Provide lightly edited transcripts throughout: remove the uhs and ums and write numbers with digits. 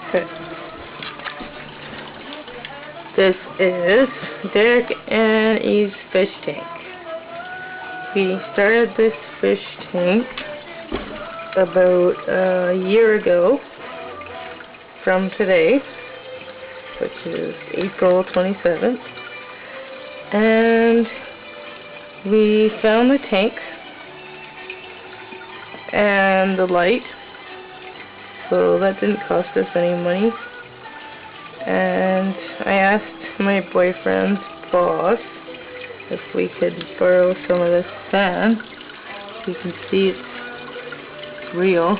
Okay. This is Derek and Eve's fish tank. We started this fish tank about a year ago from today, which is April 27th. And we found the tank and the light, so that didn't cost us any money. And I asked my boyfriend's boss if we could borrow some of this sand. You can see it's real.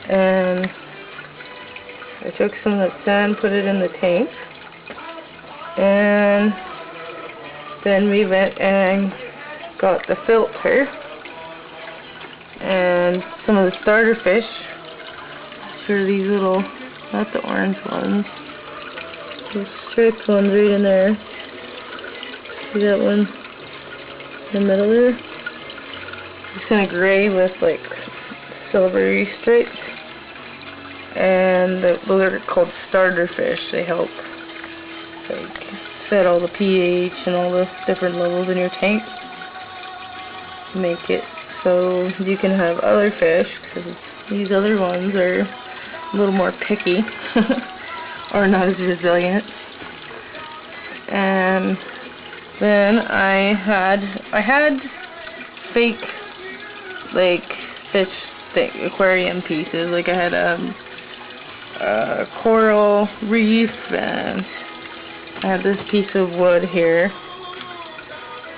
And I took some of that sand, put it in the tank, and then we went and got the filter and some of the starter fish. Sure, these little, not the orange ones, the striped ones right in there. See that one in the middle there? It's kind of gray with like silvery stripes. And those are called starter fish. They help like set all the pH and all the different levels in your tank. Make it so you can have other fish, because these other ones are a little more picky or not as resilient. And then I had fake like fish aquarium pieces. Like I had a coral reef, and I had this piece of wood here,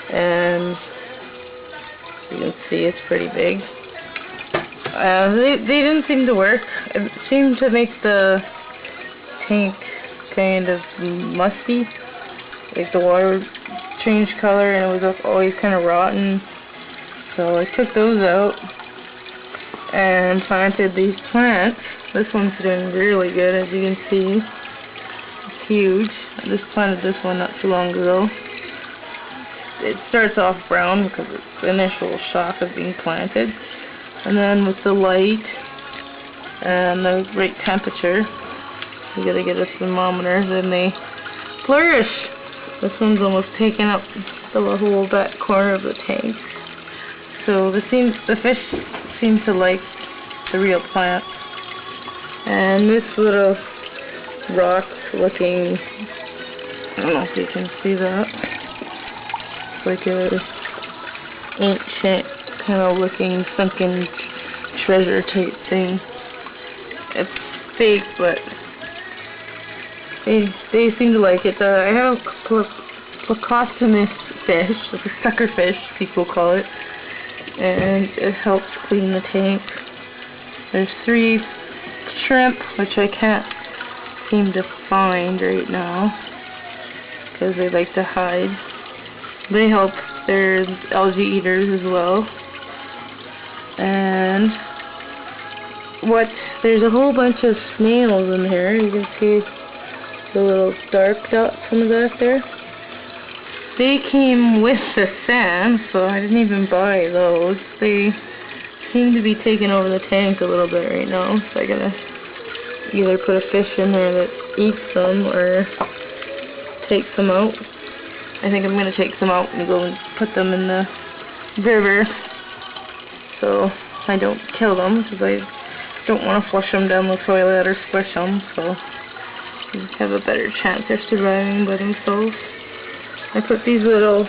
and you can see it's pretty big. They didn't seem to work. It seemed to make the tank kind of musty. Like the water changed color and it was always kind of rotten. So I took those out and planted these plants. This one's doing really good, as you can see. It's huge. I just planted this one not too long ago. It starts off brown because it's the initial shock of being planted. And then with the light and the right temperature, you gotta get a thermometer, then they flourish. This one's almost taken up the whole back corner of the tank. So the fish seem to like the real plant. And this little rock looking, I don't know if you can see that. It's like a ancient kind of looking sunken treasure type thing. It's fake, but they seem to like it. I have a placostomus fish, like a sucker fish, people call it, and it helps clean the tank. There's 3 shrimp, which I can't seem to find right now because they like to hide. They help. There's algae eaters as well. And there's a whole bunch of snails in here. You can see the little dark dots on the back there. They came with the sand, so I didn't even buy those. They seem to be taking over the tank a little bit right now, so I gotta either put a fish in there that eats them or take some out. I think I'm gonna take some out and go and put them in the river so I don't kill them, because I don't want to flush them down the toilet or squish them, so they have a better chance of surviving by themselves. I put these little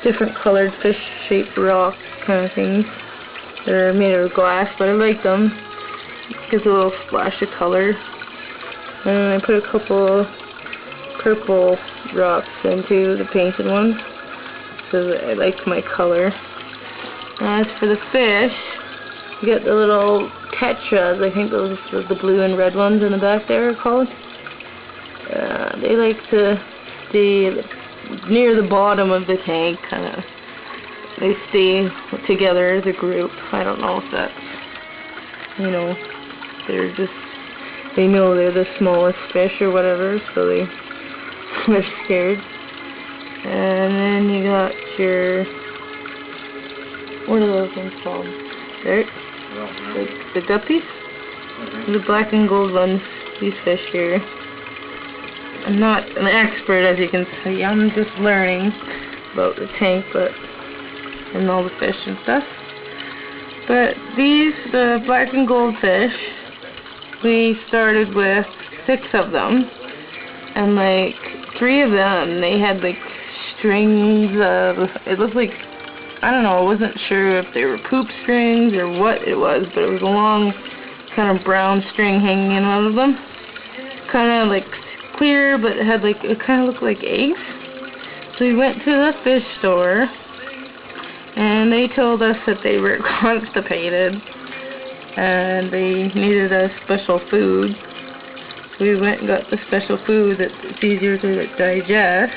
different colored fish-shaped rock kind of things. They're made of glass, but I like them. It gives a little splash of color. And I put a couple purple rocks into the painted one, because I like my color. As for the fish, you got the little tetras. I think those are the blue and red ones in the back there are called. They like to stay near the bottom of the tank, kind of. They stay together as a group. I don't know if that's, you know, they know they're the smallest fish or whatever, so they're scared. And then you got your, what are those things called? Dirt? The guppies? The black and gold ones, these fish here. I'm not an expert, as you can see. I'm just learning about the tank, and all the fish and stuff. But these, the black and gold fish, we started with 6 of them, and like 3 of them, they had like strings of, it looked like, I don't know, I wasn't sure if they were poop strings or what it was, but it was a long kind of brown string hanging in out of them. Kind of like clear, but it had like, it kind of looked like eggs. So we went to the fish store, and they told us that they were constipated and they needed a special food. So we went and got the special food that's easier to digest.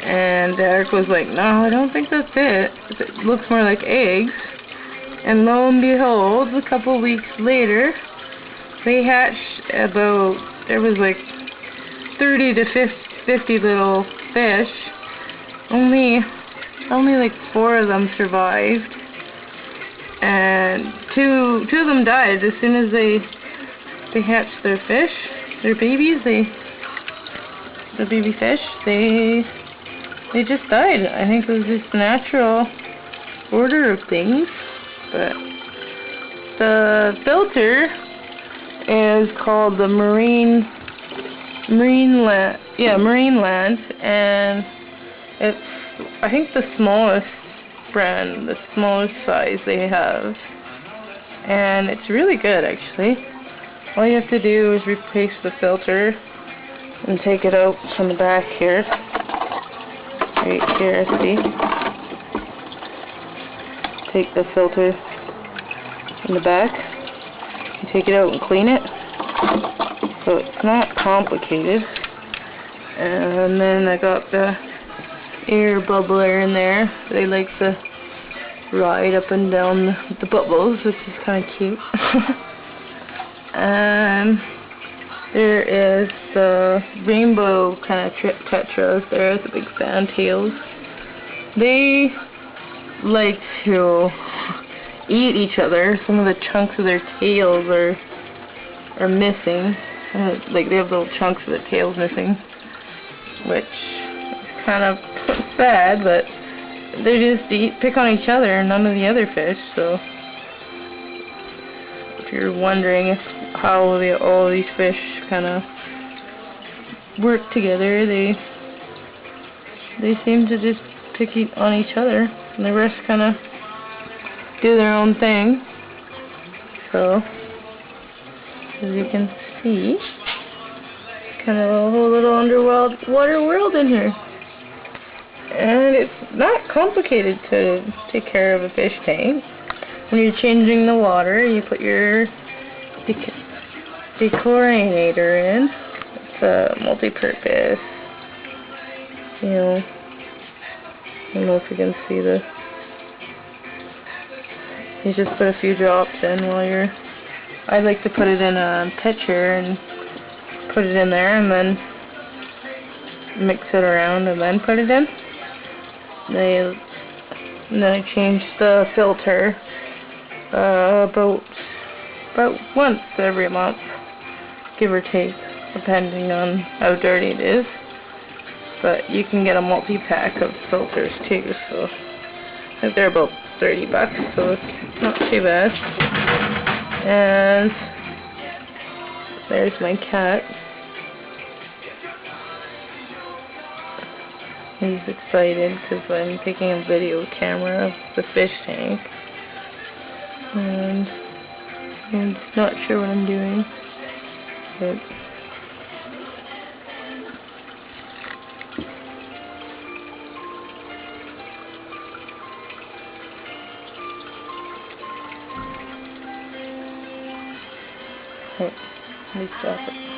And Derek was like, no, I don't think that's it. It looks more like eggs. And lo and behold, a couple weeks later, they hatched about, there was like 30 to 50 little fish. Only like 4 of them survived. And two of them died as soon as they hatched their fish, their babies. The baby fish, they just died. I think it was just the natural order of things. But the filter is called the Marine Land, and it's, I think, the smallest brand, the smallest size they have, and it's really good actually. All you have to do is replace the filter and take it out from the back here. Right here, see? Take the filter in the back, you take it out and clean it. So it's not complicated. And then I got the air bubbler in there. They like to ride up and down the bubbles, which is kind of cute. And there is the rainbow kind of tetras there, the big fantails. They like to eat each other. Some of the chunks of their tails are missing. Like they have little chunks of the tails missing, which is kind of sad, but they just pick on each other and none of the other fish. So if you're wondering how all these fish kind of work together, they seem to just pick on each other, and the rest kind of do their own thing. So as you can see, it's kind of a whole little underwater world in here. And it's not complicated to take care of a fish tank. When you're changing the water, you put your dechlorinator in. It's a multi-purpose. You know, I don't know if you can see the. You just put a few drops in while you're. I like to put it in a pitcher and put it in there, and then mix it around, and then put it in. Then I change the filter about once every month, give or take, depending on how dirty it is. But you can get a multi-pack of filters too, so I think they're about $30, so it's not too bad. And there's my cat. He's excited because I'm taking a video camera of the fish tank. And I'm not sure what I'm doing, but let me stop it.